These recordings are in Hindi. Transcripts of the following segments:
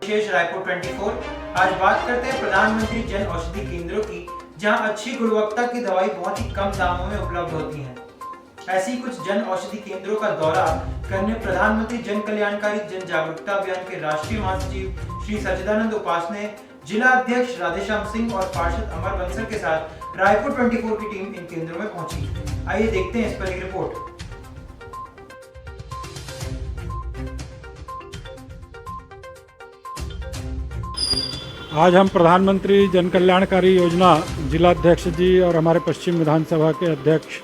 विशेष रायपुर 24। आज बात करते हैं प्रधानमंत्री जन औषधि केंद्रों की, जहां अच्छी गुणवत्ता की दवाई बहुत ही कम दामों में उपलब्ध होती है। ऐसे ही कुछ जन औषधि केंद्रों का दौरा करने प्रधानमंत्री जन कल्याणकारी जन जागरूकता अभियान के राष्ट्रीय महासचिव श्री सच्चिदानंद उपासने, जिला अध्यक्ष राधेश्याम सिंह और पार्षद अमर बंसल के साथ रायपुर 24 की टीम इन केंद्रों में पहुंची। आइए देखते हैं इस पर एक रिपोर्ट। आज हम प्रधानमंत्री जन कल्याणकारी योजना जिलाध्यक्ष जी और हमारे पश्चिम विधानसभा के अध्यक्ष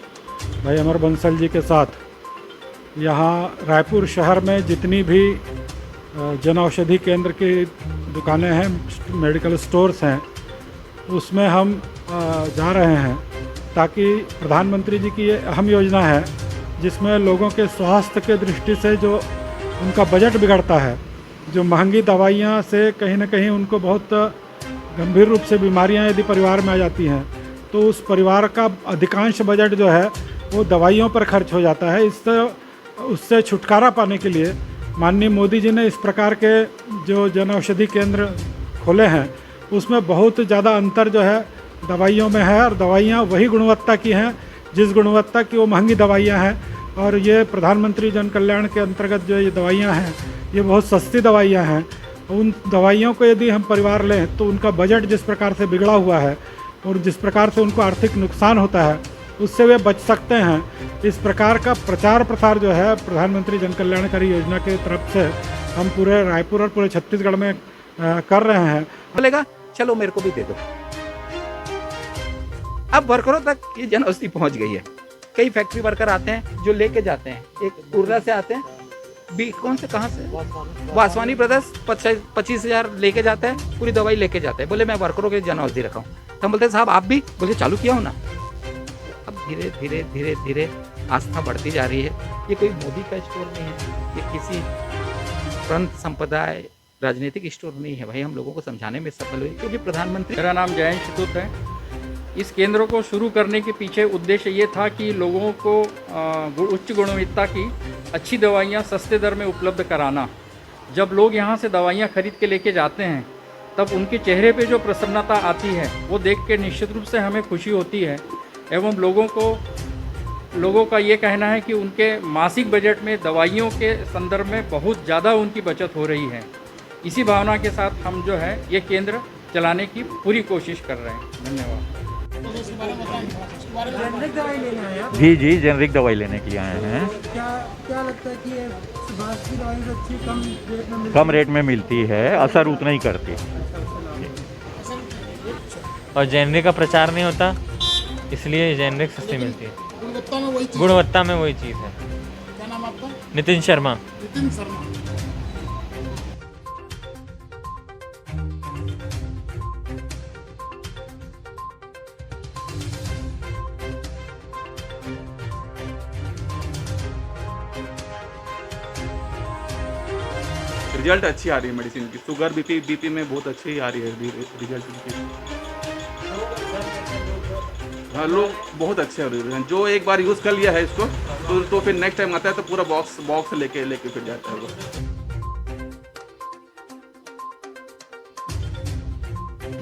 भाई अमर बंसल जी के साथ यहाँ रायपुर शहर में जितनी भी जन औषधि केंद्र की दुकानें हैं, मेडिकल स्टोर्स हैं, उसमें हम जा रहे हैं ताकि प्रधानमंत्री जी की ये अहम योजना है जिसमें लोगों के स्वास्थ्य के दृष्टि से जो उनका बजट बिगड़ता है, जो महंगी दवाइयाँ से कहीं ना कहीं उनको बहुत गंभीर रूप से बीमारियाँ यदि परिवार में आ जाती हैं तो उस परिवार का अधिकांश बजट जो है वो दवाइयों पर खर्च हो जाता है। उससे छुटकारा पाने के लिए माननीय मोदी जी ने इस प्रकार के जो जन औषधि केंद्र खोले हैं उसमें बहुत ज़्यादा अंतर जो है दवाइयों में है, और दवाइयाँ वही गुणवत्ता की हैं जिस गुणवत्ता की वो महंगी दवाइयाँ हैं। और ये प्रधानमंत्री जन कल्याण के अंतर्गत जो ये दवाइयाँ हैं ये बहुत सस्ती दवाइयाँ हैं। उन दवाइयों को यदि हम परिवार लें तो उनका बजट जिस प्रकार से बिगड़ा हुआ है और जिस प्रकार से उनको आर्थिक नुकसान होता है उससे वे बच सकते हैं। इस प्रकार का प्रचार प्रसार जो है प्रधानमंत्री जन कल्याणकारी योजना के तरफ से हम पूरे रायपुर और पूरे छत्तीसगढ़ में कर रहे हैं। बोलेगा चलो मेरे को भी दे दो। अब वर्करों तक ये जन औषधि पहुंच गई है। कई फैक्ट्री वर्कर आते हैं जो लेके जाते हैं, एक उर्रा से आते हैं, कौन से कहाँ से वासवानी ब्रदर्स 25,000 लेके जाते हैं, पूरी दवाई लेके जाते हैं। बोले मैं वर्करों के जन औषधि रखा हूँ। तो हम बोलते हैं साहब आप भी, बोले चालू किया हो ना। अब धीरे धीरे धीरे धीरे आस्था बढ़ती जा रही है। ये कोई मोदी का स्टोर नहीं है, ये किसी पंथ संप्रदाय राजनीतिक स्टोर नहीं है। भाई हम लोगों को समझाने में सफल हुई क्योंकि प्रधानमंत्री। मेरा नाम जयंत शतुत है। इस केंद्रों को शुरू करने के पीछे उद्देश्य ये था कि लोगों को उच्च गुणवत्ता की अच्छी दवाइयाँ सस्ते दर में उपलब्ध कराना। जब लोग यहाँ से दवाइयाँ खरीद के लेके जाते हैं तब उनके चेहरे पे जो प्रसन्नता आती है वो देख के निश्चित रूप से हमें खुशी होती है। एवं लोगों का ये कहना है कि उनके मासिक बजट में दवाइयों के संदर्भ में बहुत ज़्यादा उनकी बचत हो रही है। इसी भावना के साथ हम जो है ये केंद्र चलाने की पूरी कोशिश कर रहे हैं। धन्यवाद। जी जेनरिक दवाई लेने के लिए आए हैं। क्या लगता है कि बाहर की दवाई अच्छी कम रेट में मिलती है, असर उतना ही करती है। और जेनरिक का प्रचार नहीं होता इसलिए जेनरिक सस्ती मिलती है। गुणवत्ता में वही चीज़ है। क्या नाम आपका? नितिन शर्मा। नितिन शर्मा। रिजल्ट अच्छी आ रही है मेडिसिन की। शुगर बीपी में बहुत अच्छी आ रही है रिजल्ट की। हाँ लोग बहुत अच्छे हो रहे हैं। जो एक बार यूज़ कर लिया है इसको तो फिर नेक्स्ट टाइम आता है तो पूरा बॉक्स लेके फिर जाता है वो।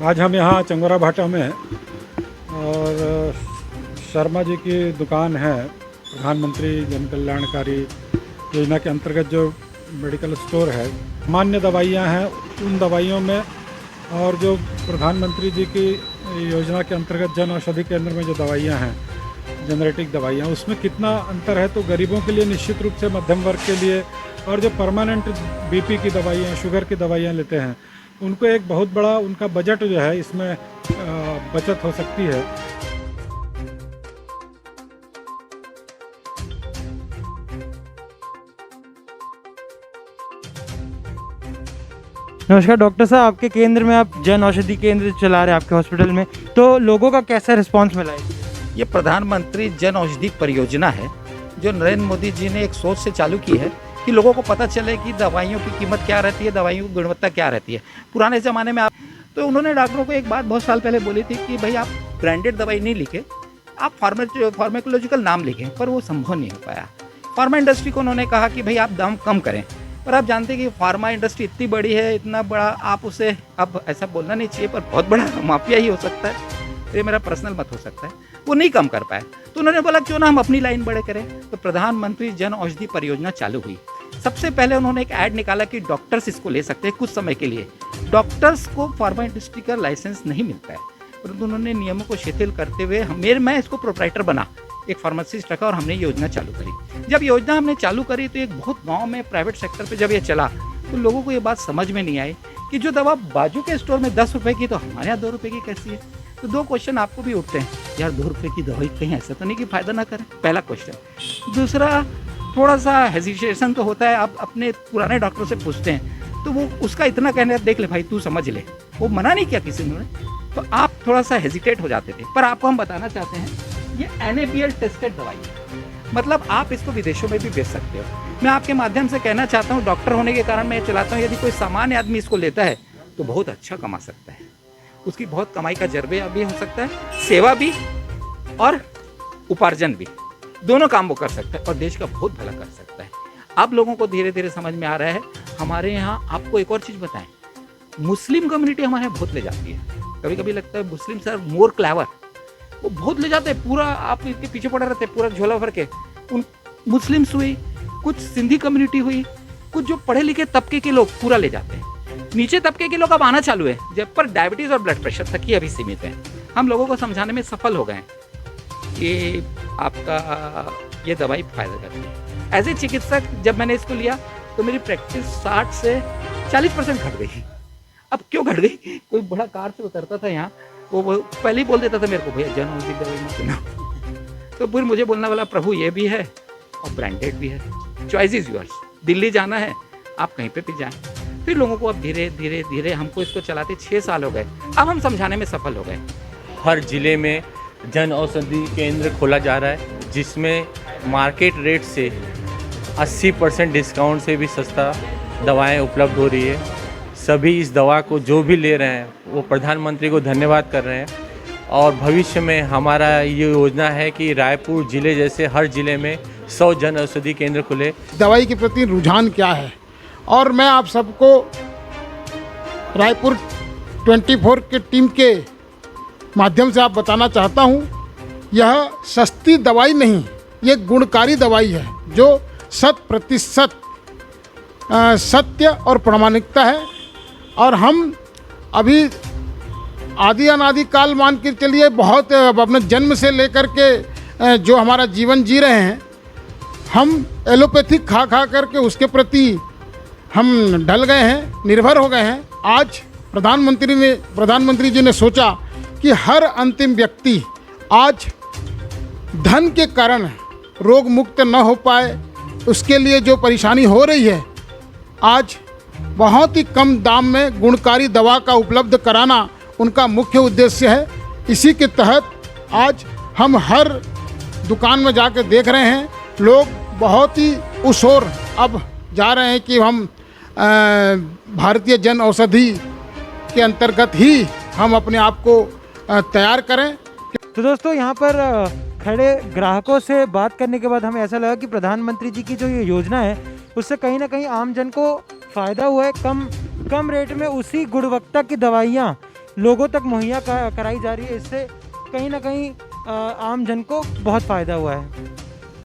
आज हम यहाँ चंगोरा भाटा में और शर्मा जी की दुकान है। प्रधानमंत्री जन कल्याणकारी योजना के अंतर्गत जो मेडिकल स्टोर है, मान्य दवाइयाँ हैं उन दवाइयों में और जो प्रधानमंत्री जी की योजना के अंतर्गत जन औषधि केंद्र में जो दवाइयाँ हैं जेनरिक दवाइयाँ, उसमें कितना अंतर है तो गरीबों के लिए निश्चित रूप से मध्यम वर्ग के लिए और जो परमानेंट बीपी की दवाइयाँ, शुगर की दवाइयाँ लेते हैं उनको एक बहुत बड़ा उनका बजट जो है इसमें बचत हो सकती है। नमस्कार डॉक्टर साहब, आपके केंद्र में आप जन औषधि केंद्र चला रहे हैं आपके हॉस्पिटल में, तो लोगों का कैसा रिस्पांस मिला है? ये प्रधानमंत्री जन औषधि परियोजना है जो नरेंद्र मोदी जी ने एक सोच से चालू की है कि लोगों को पता चले कि दवाइयों की कीमत क्या रहती है, दवाइयों की गुणवत्ता क्या रहती है। पुराने ज़माने में तो उन्होंने डॉक्टरों को एक बात बहुत साल पहले बोली थी कि भाई आप ब्रांडेड दवाई नहीं लिखें, आप फार्माकोलॉजिकल नाम लिखें, पर वो संभव नहीं हो पाया। फार्मा इंडस्ट्री को उन्होंने कहा कि भाई आप दाम कम करें, पर आप जानते हैं कि फार्मा इंडस्ट्री इतनी बड़ी है, इतना बड़ा, आप उसे, अब ऐसा बोलना नहीं चाहिए पर बहुत बड़ा माफिया ही हो सकता है, ये मेरा पर्सनल मत हो सकता है, वो नहीं कम कर पाए। तो उन्होंने बोला क्यों ना हम अपनी लाइन बड़े करें। तो प्रधानमंत्री जन औषधि परियोजना चालू हुई। सबसे पहले उन्होंने एक ऐड निकाला कि डॉक्टर्स इसको ले सकते हैं कुछ समय के लिए। डॉक्टर्स को फार्मा इंडस्ट्री का लाइसेंस नहीं मिलता है, परंतु उन्होंने नियमों को शिथिल करते हुए मैं इसको प्रोप्राइटर बना, एक फार्मासिस्ट रखा और हमने योजना चालू करी। जब योजना हमने चालू करी तो एक बहुत गांव में प्राइवेट सेक्टर पे जब ये चला तो लोगों को ये बात समझ में नहीं आई कि जो दवा बाजू के स्टोर में 10 रुपए की तो हमारे यहाँ 2 रुपए की कैसी है। तो 2 क्वेश्चन आपको भी उठते हैं, यार 2 रुपए की दवाई कहीं ऐसा तो नहीं कि फ़ायदा ना करे, पहला क्वेश्चन। दूसरा, थोड़ा सा हेजिटेशन तो होता है, आप अपने पुराने डॉक्टर से पूछते हैं तो वो उसका इतना कहने, देख ले भाई तू समझ ले, वो मना नहीं किया किसी ने, तो आप थोड़ा सा हेजिटेट हो जाते थे। पर आपको हम बताना चाहते हैं ये NABL टेस्टेड दवाई है, मतलब आप इसको विदेशों में भी बेच सकते हो। मैं आपके माध्यम से कहना चाहता हूँ, डॉक्टर होने के कारण मैं ये चलाता हूँ, यदि कोई सामान्य आदमी इसको लेता है तो बहुत अच्छा कमा सकता है, उसकी बहुत कमाई का जरिया भी हो सकता है, सेवा भी और उपार्जन भी, दोनों काम वो कर सकता है और देश का बहुत भला कर सकता है। अब लोगों को धीरे धीरे समझ में आ रहा है। हमारे यहाँ आपको एक और चीज़ बताएं, मुस्लिम कम्युनिटी हमारे यहाँ बहुत ले जाती है। कभी कभी लगता है मुस्लिम सर मोर क्लेवर, वो बहुत ले जाते हैं, पूरा आप इसके पीछे पड़े रहते हैं, पूरा झोला भर के। उन मुस्लिम्स हुई, कुछ सिंधी कम्युनिटी हुई, कुछ जो पढ़े लिखे तबके के लोग पूरा ले जाते हैं। नीचे तबके के लोग अब आना चालू है, जब पर डायबिटीज़ और ब्लड प्रेशर तक ही अभी सीमित है। हम लोगों को समझाने में सफल हो गए हैं कि आपका ये दवाई फायदा करती है। एज ए चिकित्सक जब मैंने इसको लिया तो मेरी प्रैक्टिस 60 से 40% घट गई। अब क्यों घट गई? कोई बड़ा कार से उतरता था यहाँ, वो पहले ही बोल देता था मेरे को, भैया जन औषधि दवाई मत लेना। तो फिर मुझे बोलना वाला, प्रभु ये भी है और ब्रांडेड भी है, चॉइस इज योर्स। दिल्ली जाना है आप कहीं पे भी जाएं। फिर लोगों को अब धीरे धीरे धीरे, हमको इसको चलाते 6 साल हो गए, अब हम समझाने में सफल हो गए। हर जिले में जन औषधि केंद्र खोला जा रहा है, जिसमें मार्केट रेट से 80% डिस्काउंट से भी सस्ता दवाएं उपलब्ध हो रही है। सभी इस दवा को जो भी ले रहे हैं वो प्रधानमंत्री को धन्यवाद कर रहे हैं और भविष्य में हमारा ये योजना है कि रायपुर जिले जैसे हर जिले में 100 जन औषधि केंद्र खुले। दवाई के प्रति रुझान क्या है, और मैं आप सबको रायपुर 24 के टीम के माध्यम से आप बताना चाहता हूँ, यह सस्ती दवाई नहीं, ये गुणकारी दवाई है जो 100% सत्य और प्रामाणिकता है। और हम अभी आदि अनादि काल मान के चलिए, बहुत अपने जन्म से लेकर के जो हमारा जीवन जी रहे हैं, हम एलोपैथिक खा खा करके उसके प्रति हम ढल गए हैं, निर्भर हो गए हैं। आज प्रधानमंत्री जी ने सोचा कि हर अंतिम व्यक्ति आज धन के कारण रोग मुक्त न हो पाए, उसके लिए जो परेशानी हो रही है, आज बहुत ही कम दाम में गुणकारी दवा का उपलब्ध कराना उनका मुख्य उद्देश्य है। इसी के तहत आज हम हर दुकान में जाकर देख रहे हैं, लोग बहुत ही उस ओर अब जा रहे हैं कि हम भारतीय जन औषधि के अंतर्गत ही हम अपने आप को तैयार करें। तो दोस्तों यहाँ पर खड़े ग्राहकों से बात करने के बाद हमें ऐसा लगा कि प्रधानमंत्री जी की जो ये योजना है उससे कहीं ना कहीं आम जन को फ़ायदा हुआ है। कम रेट में उसी गुणवत्ता की दवाइयाँ लोगों तक मुहैया कराई जा रही है। इससे कहीं ना कहीं आम जन को बहुत फ़ायदा हुआ है।